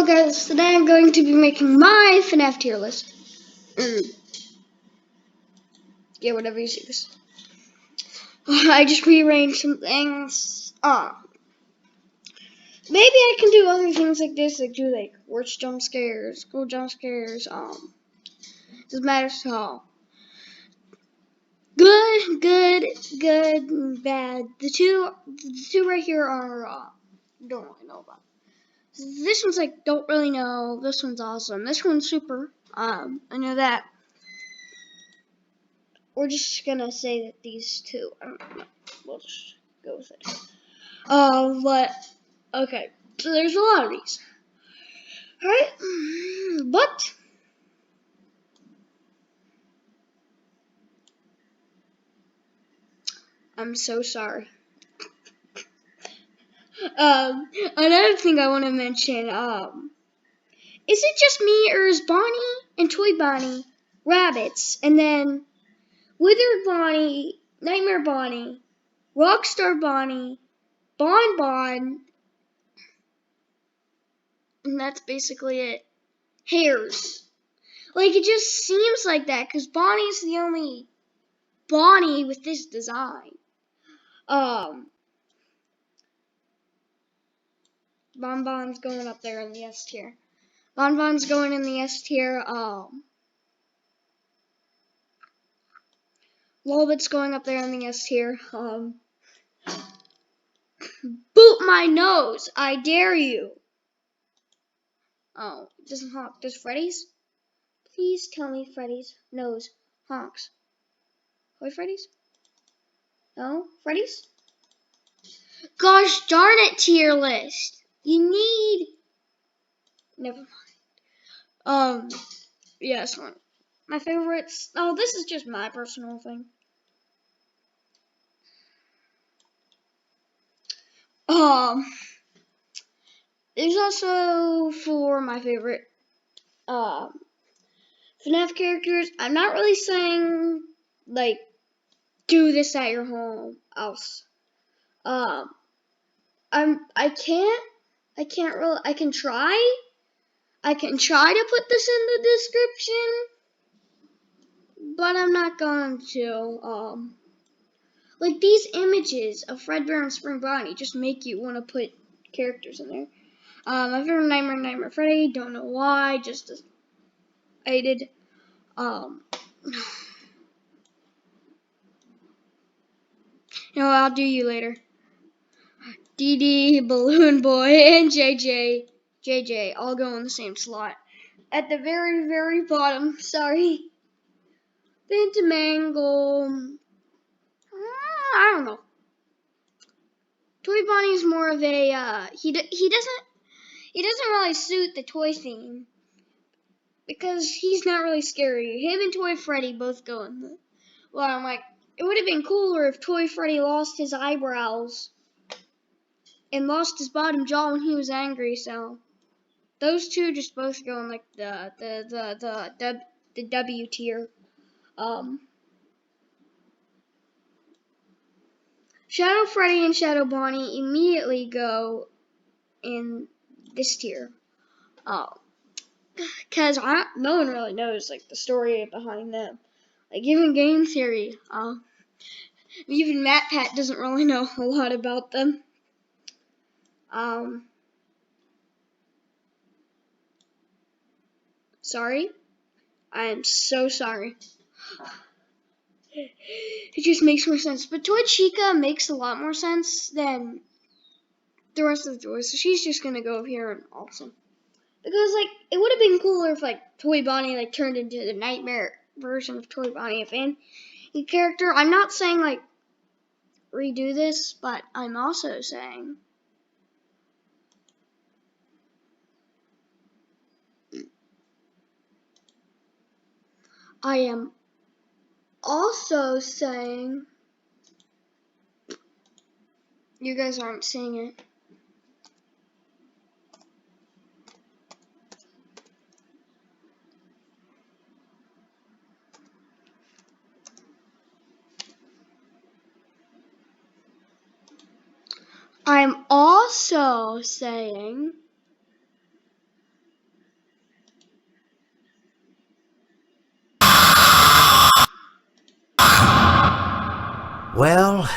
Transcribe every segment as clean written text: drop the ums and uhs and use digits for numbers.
guys, today I'm going to be making my FNaF tier list. Yeah, whatever you see this. I just rearranged some things. Maybe I can do other things like this, like do like worst jump scares, cool jump scares, doesn't matter, so good, and bad. The two right here are don't really know about. This one's like don't really know. This one's awesome. This one's super. I know that. We're just gonna say that these two. I don't know. We'll just go with it. But okay. So there's a lot of these. All right, but I'm so sorry. Another thing I want to mention. Is it just me or is Bonnie and Toy Bonnie rabbits, and then Withered Bonnie, Nightmare Bonnie, Rockstar Bonnie, Bon, and that's basically it. Hares. Like, it just seems like that, because Bonnie's the only Bonnie with this design. Bonbon's going up there in the S tier. Bonbon's going in the S tier. Lolbit's going up there in the S tier. Boot my nose, I dare you. Oh, it doesn't honk. Does Freddy's? Please tell me Freddy's nose honks. Toy Freddy's? No? Freddy's? Gosh darn it, tier list. You need... Never mind. Yes, one. My favorites... Oh, this is just my personal thing. There's also for my favorite FNaF characters. I'm not really saying like do this at your home else. I can try. I can try to put this in the description, but I'm not going to. Like these images of Fredbear and Spring Bonnie just make you want to put characters in there. My favorite Nightmare Freddy. Don't know why. Just I did. You know, I'll do you later. DD, Balloon Boy, and JJ all go in the same slot. At the very, very bottom, sorry. Phantom Angle. I don't know. Toy Bonnie's more of a he doesn't really suit the toy theme because he's not really scary. Him and Toy Freddy both go in the. Well, I'm like, it would have been cooler if Toy Freddy lost his eyebrows and lost his bottom jaw when he was angry. So those two just both go in like the W tier. Shadow Freddy and Shadow Bonnie immediately go in this tier. Cause no one really knows like the story behind them. Like even game theory, even MatPat doesn't really know a lot about them. Sorry. I am so sorry. It just makes more sense. But Toy Chica makes a lot more sense than the rest of the toys. So she's just gonna go over here and awesome. Because like it would have been cooler if like Toy Bonnie like turned into the nightmare version of Toy Bonnie, a fan character. I'm not saying like redo this, but I'm also saying I am also saying you guys aren't seeing it. I'm also saying Well,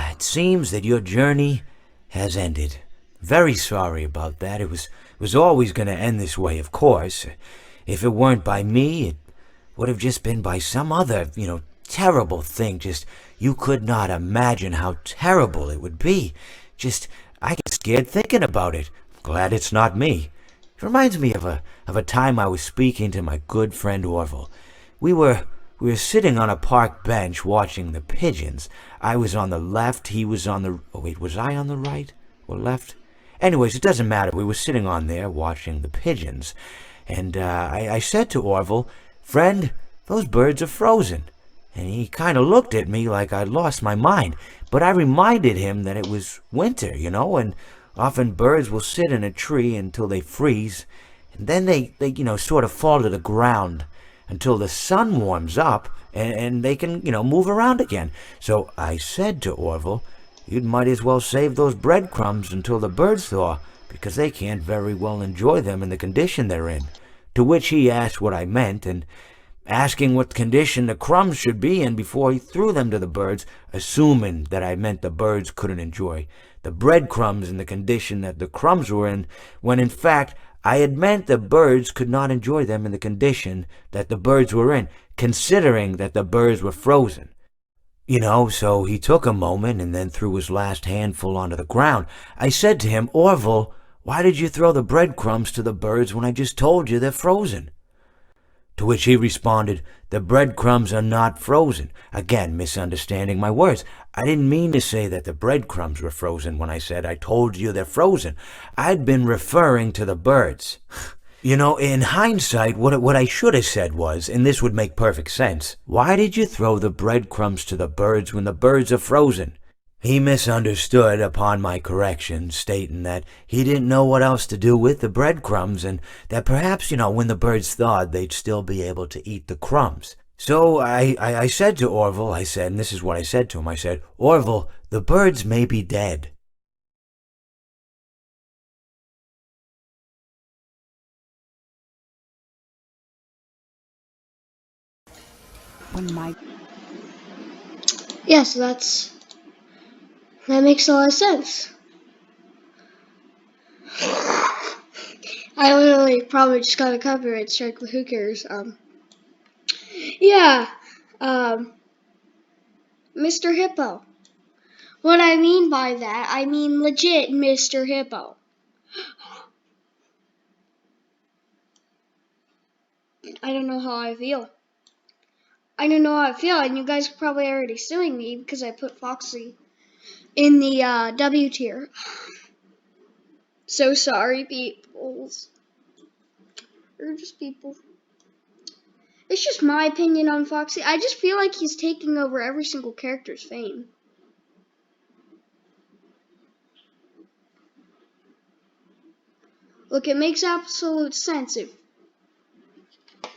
it seems that your journey has ended. Very sorry about that. It was always going to end this way, of course. If it weren't by me, it would have just been by some other, terrible thing. Just you could not imagine how terrible it would be. Just I get scared thinking about it. Glad it's not me. It reminds me of a time I was speaking to my good friend Orville. We were we were sitting on a park bench watching the pigeons. I was on the left, he was on the oh wait, was I on the right or left? Anyways, it doesn't matter. We were sitting on there watching the pigeons. And I said to Orville, "Friend, those birds are frozen." And he kind of looked at me like I'd lost my mind. But I reminded him that it was winter, and often birds will sit in a tree until they freeze, and then they sort of fall to the ground until the sun warms up and they can, move around again. So I said to Orville, "You might as well save those breadcrumbs until the birds thaw, because they can't very well enjoy them in the condition they're in." To which he asked what I meant, and asking what condition the crumbs should be in before he threw them to the birds, assuming that I meant the birds couldn't enjoy the breadcrumbs in the condition that the crumbs were in, when in fact I had meant the birds could not enjoy them in the condition that the birds were in, considering that the birds were frozen. So he took a moment and then threw his last handful onto the ground. I said to him, "Orville, why did you throw the breadcrumbs to the birds when I just told you they're frozen?" To which he responded, "The breadcrumbs are not frozen." Again, misunderstanding my words. I didn't mean to say that the breadcrumbs were frozen when I said I told you they're frozen. I'd been referring to the birds. In hindsight, what I should have said was, and this would make perfect sense, "Why did you throw the breadcrumbs to the birds when the birds are frozen?" He misunderstood upon my correction, stating that he didn't know what else to do with the breadcrumbs, and that perhaps, when the birds thawed, they'd still be able to eat the crumbs. So I said to Orville, and this is what I said to him, I said, "Orville, the birds may be dead." When my Yes, that makes a lot of sense. I literally probably just got a copyright strike, but who cares? Yeah, um, Mr. Hippo. What I mean by that, I mean legit Mr. Hippo. I don't know how I feel. I don't know how I feel, and you guys are probably already suing me because I put Foxy in the W tier. So sorry, peoples. Or just people. It's just my opinion on Foxy. I just feel like he's taking over every single character's fame. Look, it makes absolute sense if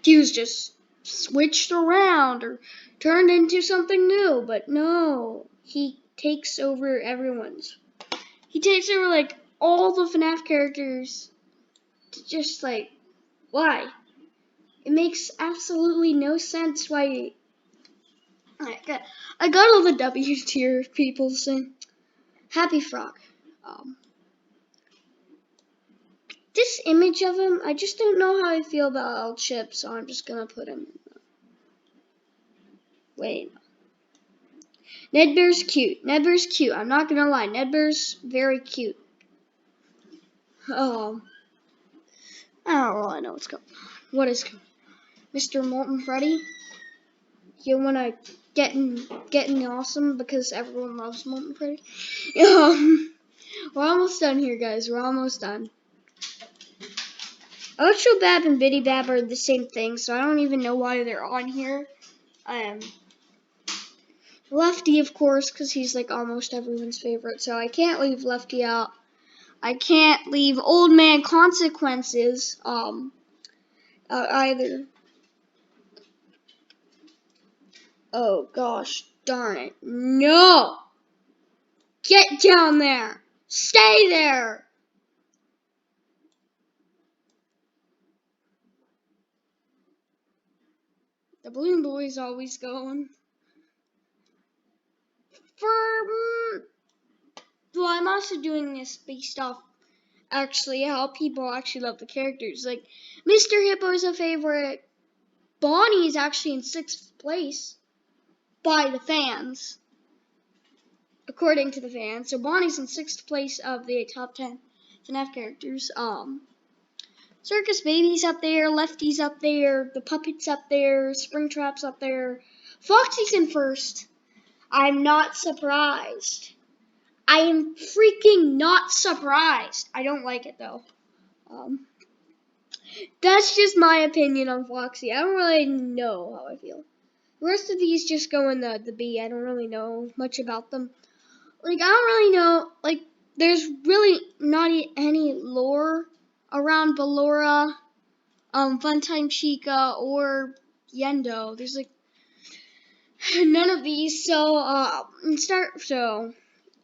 he was just switched around or turned into something new, but no. He takes over everyone's. He takes over, like, all the FNaF characters. Just, like, why? It makes absolutely no sense why. I got all the W tier people saying Happy Frog. Um, this image of him, I just don't know how I feel about El Chip, so I'm just gonna put him. Wait. Ned Bear's cute. Ned Bear's cute. I'm not gonna lie. Ned Bear's very cute. Um, I don't really know what's going on. What is Mr. Molten Freddy? You wanna getting awesome because everyone loves Molten Freddy? We're almost done here, guys. We're almost done. Ocho Bab and Biddy Bab are the same thing, so I don't even know why they're on here. Lefty, of course, because he's like almost everyone's favorite, so I can't leave Lefty out. I can't leave Old Man Consequences out either. Oh gosh, darn it. No! Get down there! Stay there! The Balloon Boy's always going. also doing this based off actually how people actually love the characters. Like, Mr. Hippo is a favorite. Bonnie is actually in 6th place by the fans, according to the fans. So Bonnie's in 6th place of the top 10 FNaF characters. Circus Baby's up there, Lefty's up there, the Puppet's up there, Springtrap's up there. Foxy's in 1st. I'm not surprised. I am freaking not surprised. I don't like it though. That's just my opinion on Foxy. I don't really know how I feel. The rest of these just go in the B. I don't really know much about them. Like, I don't really know. Like, there's really not any lore around Ballora, Funtime Chica, or Yendo. There's like none of these. So,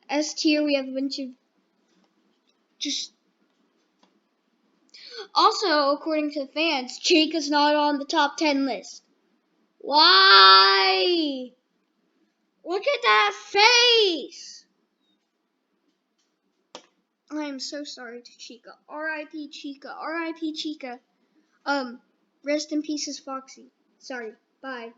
S tier, we have a bunch of just. Also, according to the fans, Chica's not on the top 10 list. Why? Look at that face! I am so sorry to Chica. R.I.P. Chica. R.I.P. Chica. Rest in pieces, Foxy. Sorry. Bye.